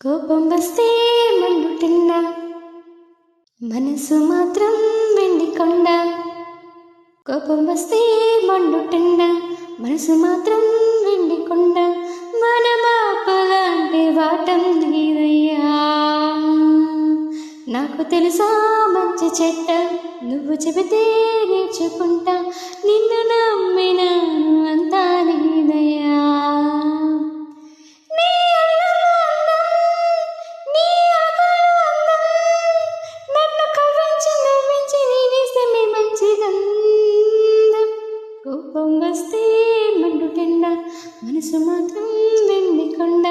కోపం వస్తే మండుటిన్న మనసు మాత్రం వెండి కొండ. కోపం వస్తే మండుటిన్న మనసు మాత్రం వెండి కొండ. మన మాపలాంటి వాటం నీదయ్యా. నాకు తెలుసా మంచి చెడ్డ, నువ్వు చెబితే నేర్చుకుంటా. నిన్ను నమ్మినాను అంతా నీదయ్యా. కోపం వస్తే మండుటెండ మనసు మాత్రం వెండి కొండ.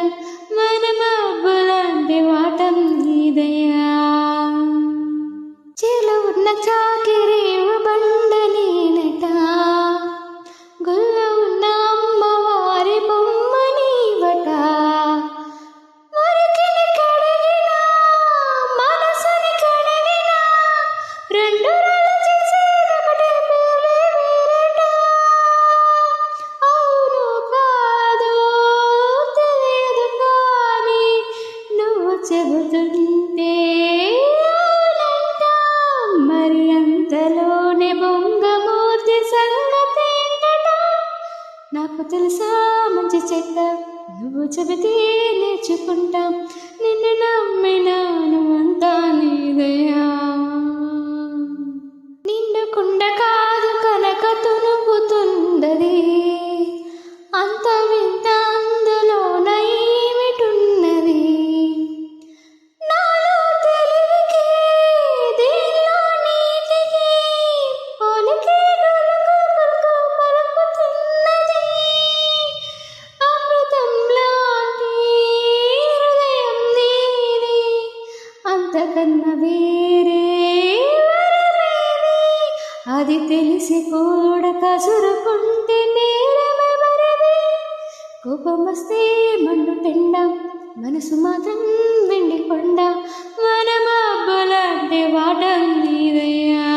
మన బాబులాంటి వాటం నీదయ్యా. చేలో ఉన్న చాకిరి బండ నేనట, గుల్ల ఉన్న అమ్మవారి బొమ్మ నీవట. మురికిని కడిగినా మనసుని కడిగినా రెండు చెబుతుంటే మరి అంతలోనే బొంగమూర్తి సంగతేంటట. నాకు తెలుసా మంచి చెడ్డ, నువ్వు చెబితే నేర్చుకుంటా. నిన్ను నమ్మినాను అంతా నీదయ్యా. నిన్ను కుండ కాదు కనక తునుపుతుందది, అంత వింత అందులోన ఏమిటున్నది. అంతకన్నా వేరే అది తెలిసి కూడా కసురుకుంటే నేరమెవరిది. కోపం వస్తే మండుటెండ మనసు మాత్రం వెండి కొండ. మన మబ్బులాంటి వాటం నీదయ్యా.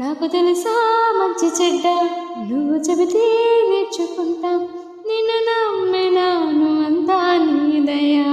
నాకు తెలుసా మంచి చెడ్డ, నువ్వు చెబితే నేర్చుకుంటా. నిన్ను నమ్మినాను అంతా నీదయ్యా.